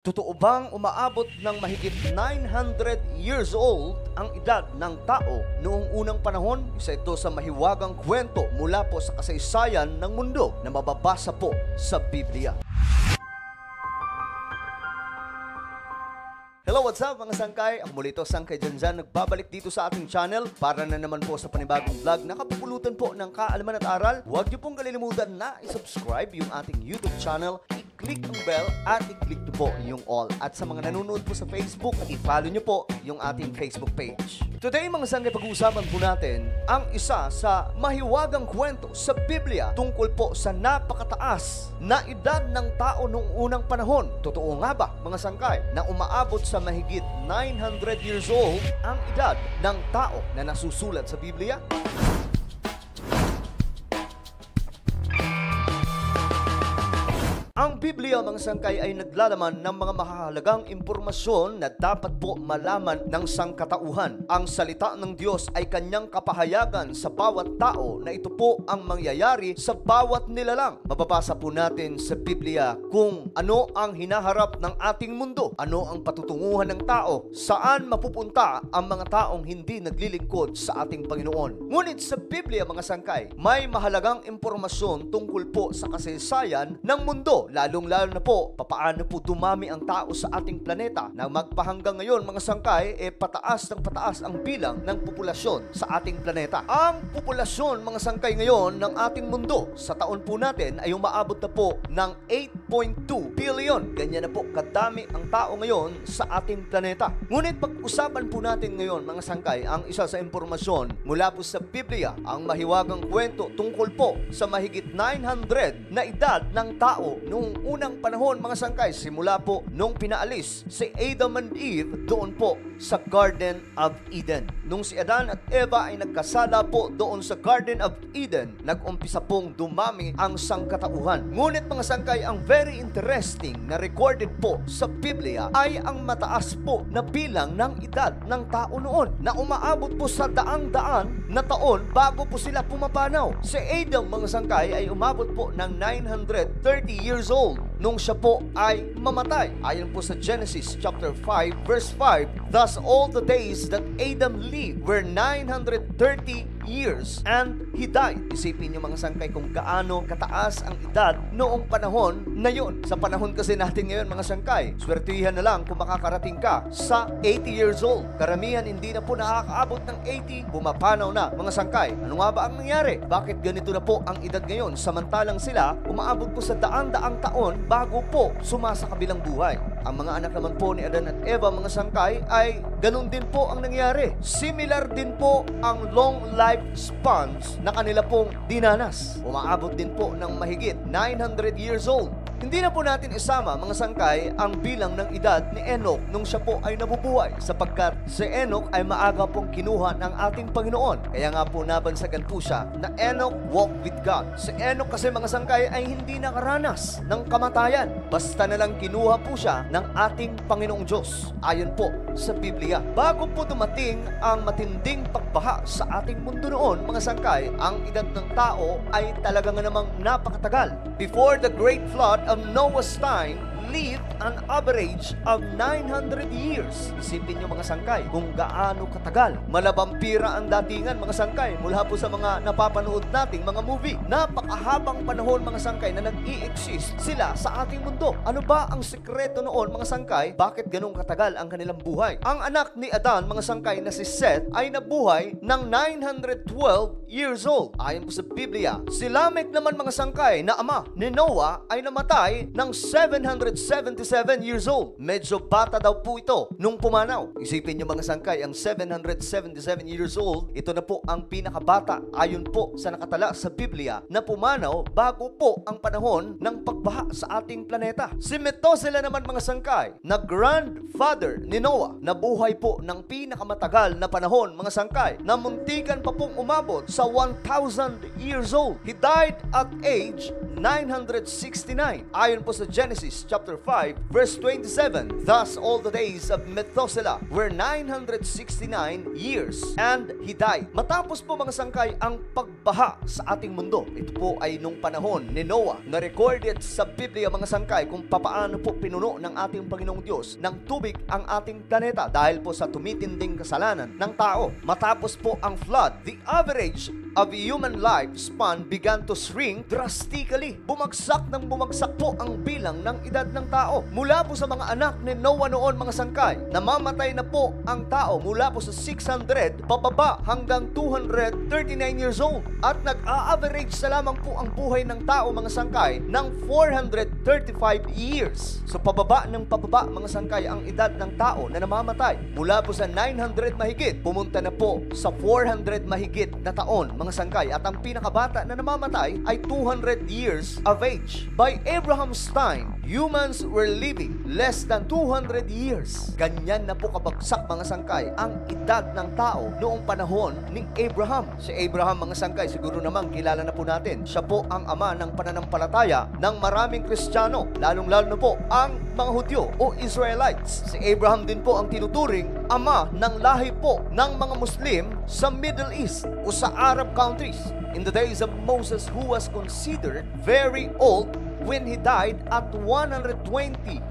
Totoo bang umaabot ng mahigit 900 years old ang edad ng tao noong unang panahon? Isa ito sa mahiwagang kwento mula po sa kasaysayan ng mundo na mababasa po sa Biblia. Hello, what's up mga sangkay? Ang muli ito, Sangkay Janjan, nagbabalik dito sa ating channel para na naman po sa panibagong vlog na kapupulutan po ng kaalaman at aral. Huwag niyo pong kalilimutan na i-subscribe yung ating YouTube channel, i-click ang bell at i-click niyo po yung all. At sa mga nanonood po sa Facebook, i-follow niyo po yung ating Facebook page. Today mga sangkay, pag-uusapan po natin ang isa sa mahiwagang kwento sa Biblia tungkol po sa napakataas na edad ng tao noong unang panahon. Totoo nga ba mga sangkay na umaabot sa mahigit 900 years old ang edad ng tao na nasusulat sa Biblia? Ang Biblia, mga sangkay, ay naglalaman ng mga mahalagang impormasyon na dapat po malaman ng sangkatauhan. Ang salita ng Diyos ay kanyang kapahayagan sa bawat tao na ito po ang mangyayari sa bawat nilalang. Mababasa po natin sa Biblia kung ano ang hinaharap ng ating mundo, ano ang patutunguhan ng tao, saan mapupunta ang mga taong hindi naglilingkod sa ating Panginoon. Ngunit sa Biblia, mga sangkay, may mahalagang impormasyon tungkol po sa kasaysayan ng mundo, lalong-lalo na po, papaano po dumami ang tao sa ating planeta na magpahanggang ngayon, mga sangkay, pataas ng pataas ang bilang ng populasyon sa ating planeta. Ang populasyon, mga sangkay, ngayon ng ating mundo sa taon po natin ay umaabot na po ng 8.2 billion. Ganyan na po kadami ang tao ngayon sa ating planeta. Ngunit pag-usapan po natin ngayon, mga sangkay, ang isa sa impormasyon mula po sa Biblia, ang mahiwagang kwento tungkol po sa mahigit 900 na edad ng tao noong unang panahon, mga sangkay, simula po nung pinaalis si Adam and Eve doon po sa Garden of Eden. Nung si Adan at Eva ay nagkasala po doon sa Garden of Eden, nag-umpisa pong dumami ang sangkatauhan. Ngunit mga sangkay, ang very interesting na recorded po sa Biblia ay ang mataas po na bilang ng edad ng tao noon na umaabot po sa daang-daan na taon bago po sila pumapanaw. Si Adam, mga sangkay, ay umabot po ng 930 years old nung siya po ay mamatay. Ayon po sa Genesis chapter 5 verse 5, thus all the days that Adam lived were 930 years and he died. Isipin niyo, mga sangkay, kung gaano kataas ang edad noong panahon na yun. Sa panahon kasi natin ngayon, mga sangkay, swertihan na lang kung makakarating ka sa 80 years old. Karamihan hindi na po nakakaabot ng 80, pumapanaw na, mga sangkay. Ano nga ba ang nangyari? Bakit ganito na po ang edad ngayon samantalang sila umaabot po sa daang-daang taon bago po sumasakabilang buhay? Ang mga anak naman po ni Adan at Eva, mga sangkay, ay ganun din po ang nangyari. Similar din po ang long life spans na kanila pong dinanas. Umaabot din po ng mahigit 900 years old. Hindi na po natin isama, mga sangkay, ang bilang ng edad ni Enoch nung siya po ay nabubuhay, sapagkat si Enoch ay maaga pong kinuha ng ating Panginoon. Kaya nga po nabansagan po siya na Enoch walked with God. Si Enoch kasi, mga sangkay, ay hindi nakaranas ng kamatayan. Basta na lang kinuha po siya ng ating Panginoong Diyos. Ayon po sa Biblia. Bago po dumating ang matinding pagbaha sa ating mundo noon, mga sangkay, ang edad ng tao ay talaga nga namang napakatagal. Before the great flood of Noah's time, lived an average of 900 years. Isipin niyo, mga sangkay, kung gaano katagal. Malabampira ang datingan, mga sangkay, mula po sa mga napapanood nating mga movie. Napakahabang panahon, mga sangkay, na nag-i-exist sila sa ating mundo. Ano ba ang sekreto noon, mga sangkay? Bakit ganun katagal ang kanilang buhay? Ang anak ni Adan, mga sangkay, na si Seth ay nabuhay ng 912 years old. Ayon po sa Biblia. Si Lamech naman, mga sangkay, na ama ni Noah, ay namatay ng 777 years old. Medyo bata daw po ito nung pumanaw. Isipin niyo, mga sangkay, ang 777 years old, ito na po ang pinakabata ayon po sa nakatala sa Biblia na pumanaw bago po ang panahon ng pagbaha sa ating planeta. Si Methuselah naman, mga sangkay, na grandfather ni Noah, nabuhay po ng pinakamatagal na panahon, mga sangkay, na muntikan pa pong umabot sa 1,000 years old. He died at age 969. Ayon po sa Genesis chapter 5 verse 27, thus all the days of Methuselah were 969 years and he died. Matapos po mga sangkay ang pagbaha sa ating mundo. Ito po ay nung panahon ni Noah na recorded sa Biblia mga sangkay kung papaano po pinuno ng ating Panginoong Diyos ng tubig ang ating planeta dahil po sa tumitinding kasalanan ng tao. Matapos po ang flood, the average of human lifespan began to shrink drastically. Bumagsak po ang bilang ng edad ng tao. Mula po sa mga anak ni Noah noon mga sangkay, namamatay na po ang tao mula po sa 600 pababa hanggang 239 years old. At nag-a-average sa lamang po ang buhay ng tao mga sangkay ng 435 years. So pababa mga sangkay ang edad ng tao na namamatay. Mula po sa 900 mahigit, pumunta na po sa 400 mahigit na taon mga sangkay, at ang pinakabata na namamatay ay 200 years of age. By Abraham's time, humans were living less than 200 years. Ganyan na po kabagsak mga sangkay ang edad ng tao noong panahon ni Abraham. Si Abraham mga sangkay, siguro naman kilala na po natin. Siya po ang ama ng pananampalataya ng maraming Kristiyano, lalong-lalo na po ang mga Hudyo o Israelites. Si Abraham din po ang tinuturing ama ng lahi po ng mga Muslim sa Middle East o sa Arab countries. In the days of Moses, who was considered very old when he died at 120,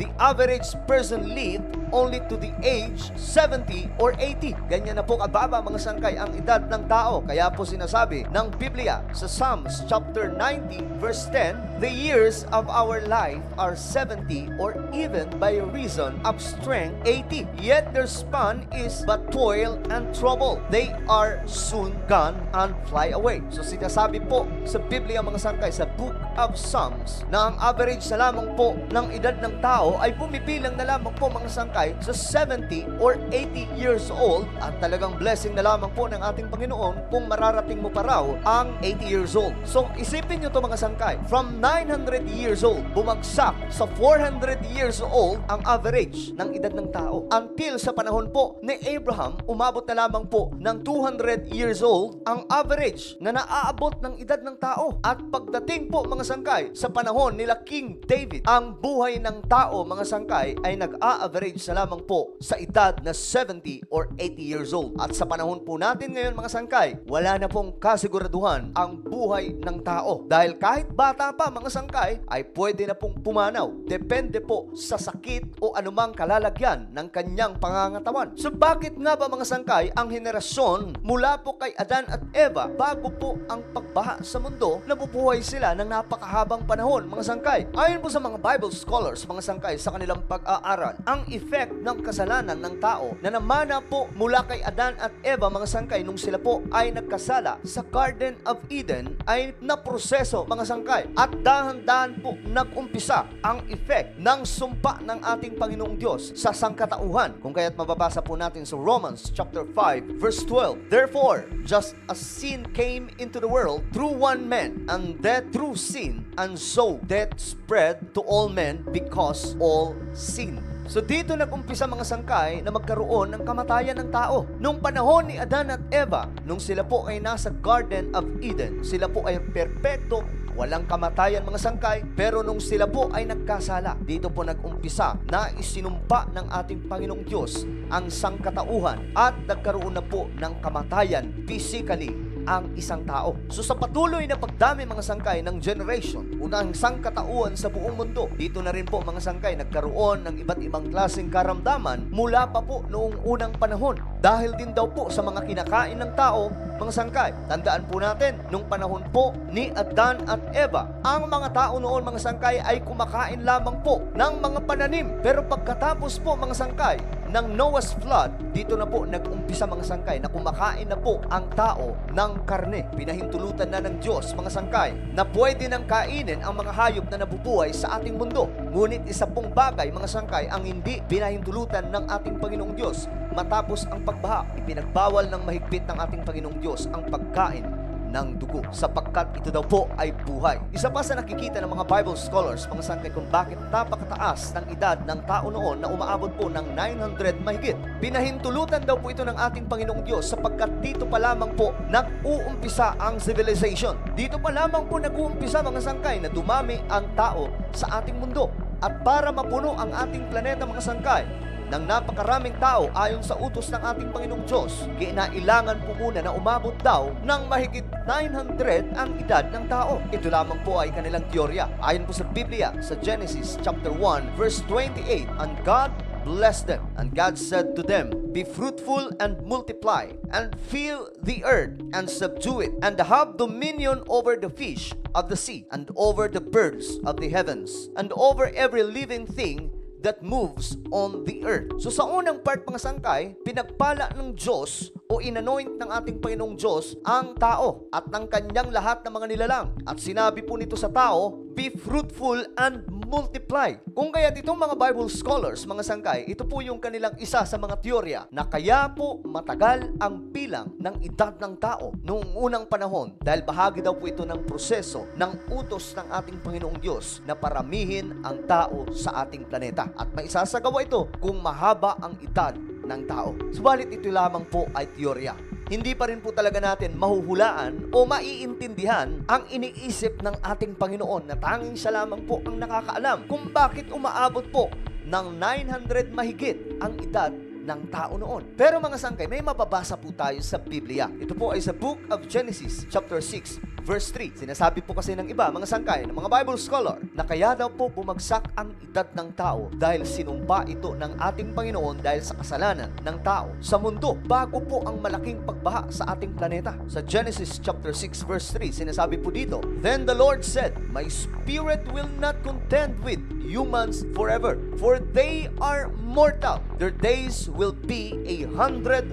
the average person lived only to the age 70 or 80. Ganyan na po kababa mga sangkay ang edad ng tao. Kaya po sinasabi ng Biblia sa Psalms chapter 90 verse 10, the years of our life are 70 or even by reason of strength 80. Yet their span is but toil and trouble. They are soon gone and fly away. So sinasabi po sa Biblia mga sangkay sa Book of Psalms na ang average na lamang po ng edad ng tao ay pumipilang na lamang po mga sangkay sa 70 or 80 years old, at talagang blessing na lamang po ng ating Panginoon kung mararating mo pa raw ang 80 years old. So isipin nyo to mga sangkay, from 900 years old, bumagsak sa 400 years old ang average ng edad ng tao. Until sa panahon po ni Abraham, umabot na lamang po ng 200 years old ang average na naaabot ng edad ng tao. At pagdating po mga sangkay sa panahon nila King David, ang buhay ng tao mga sangkay ay nag-a-average sa lamang po sa edad na 70 or 80 years old. At sa panahon po natin ngayon mga sangkay, wala na pong kasiguraduhan ang buhay ng tao. Dahil kahit bata pa mga sangkay, ay pwede na pong pumanaw. Depende po sa sakit o anumang kalalagyan ng kanyang pangangatawan. So bakit nga ba mga sangkay ang henerasyon mula po kay Adan at Eva bago po ang pagbaha sa mundo, nabubuhay sila ng napakahabang panahon mga sangkay? Ayon po sa mga Bible scholars mga sangkay sa kanilang pag-aaral, ang effect ng kasalanan ng tao na namana po mula kay Adan at Eva mga sangkay nung sila po ay nagkasala sa Garden of Eden ay naproseso mga sangkay, at dahan-dahan po nag-umpisa ang effect ng sumpa ng ating Panginoong Diyos sa sangkatauhan. Kung kaya't mababasa po natin sa Romans chapter 5 verse 12, therefore just as sin came into the world through one man, and death through sin, and so death spread to all men because all sin. So dito nag-umpisa mga sangkay na magkaroon ng kamatayan ng tao. Nung panahon ni Adan at Eva, nung sila po ay nasa Garden of Eden, sila po ay perpekto, walang kamatayan mga sangkay. Pero nung sila po ay nagkasala, dito po nag-umpisa na isinumpa ng ating Panginoong Diyos ang sangkatauhan, at nagkaroon na po ng kamatayan physically ang isang tao. So sa patuloy na pagdami mga sangkay ng generation, unang sangkatauhan sa buong mundo, dito na rin po mga sangkay nagkaroon ng iba't ibang klaseng karamdaman mula pa po noong unang panahon. Dahil din daw po sa mga kinakain ng tao, mga sangkay. Tandaan po natin, nung panahon po ni Adan at Eva, ang mga tao noon mga sangkay ay kumakain lamang po ng mga pananim. Pero pagkatapos po mga sangkay ng Noah's flood, dito na po nag-umpisa mga sangkay na kumakain na po ang tao ng karne. Pinahintulutan na ng Diyos mga sangkay na pwede nang kainin ang mga hayop na nabubuhay sa ating mundo. Ngunit isa pong bagay mga sangkay ang hindi pinahintulutan ng ating Panginoong Diyos. Matapos ang pagbaha, ipinagbawal ng mahigpit ng ating Panginoong Diyos ang pagkain ng dugo, sapagkat ito daw po ay buhay. Isa pa sa nakikita ng mga Bible scholars, mga sangkay, kung bakit napakataas ng edad ng tao noon na umaabot po ng 900 mahigit. Pinahintulutan daw po ito ng ating Panginoong Diyos sapagkat dito pa lamang po nag-uumpisa ang civilization. Dito pa lamang po nag-uumpisa, mga sangkay, na dumami ang tao sa ating mundo. At para mapuno ang ating planeta, mga sangkay, ng napakaraming tao ayon sa utos ng ating Panginoong Diyos, kinailangan po muna na umabot daw ng mahigit 900 ang edad ng tao. Ito lamang po ay kanilang teorya. Ayon po sa Biblia, sa Genesis chapter 1 verse 28, and God blessed them, and God said to them, be fruitful and multiply, and fill the earth, and subdue it, and have dominion over the fish of the sea, and over the birds of the heavens, and over every living thing that moves on the earth. So sa unang part, mga sangkay, pinagpala ng Diyos o inanoint ng ating Panginoong Diyos ang tao at ng kanyang lahat ng mga nilalang. At sinabi po nito sa tao, be fruitful and multiply. Kung kaya itong mga Bible scholars, mga sangkay, ito po yung kanilang isa sa mga teorya na kaya po matagal ang bilang ng edad ng tao noong unang panahon dahil bahagi daw po ito ng proseso ng utos ng ating Panginoong Diyos na paramihin ang tao sa ating planeta. At maisasagawa ito kung mahaba ang edad ng tao. Subalit ito lamang po ay teorya. Hindi pa rin po talaga natin mahuhulaan o maiintindihan ang iniisip ng ating Panginoon na tanging siya lamang po ang nakakaalam kung bakit umaabot po ng 900 mahigit ang edad ng tao noon. Pero mga sangkay, may mababasa po tayo sa Biblia. Ito po ay sa Book of Genesis, chapter 6, verse 3. Sinasabi po kasi ng iba, mga sangkay, ng mga Bible scholar, na kaya daw po bumagsak ang edad ng tao dahil sinumpa ito ng ating Panginoon dahil sa kasalanan ng tao sa mundo bago po ang malaking pagbaha sa ating planeta. Sa Genesis chapter 6, verse 3, sinasabi po dito, then the Lord said, my spirit will not contend with humans forever, for they are mortal. Their days will be 120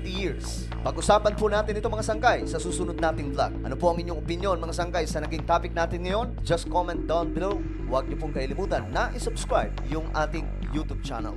years. Pag-usapan po natin ito, mga sangkay, sa susunod nating vlog. Ano po ang inyong opinion, mga sangkay, sa naging topic natin ngayon? Just comment down below. Huwag niyo pong kailimutan na isubscribe yung ating YouTube channel.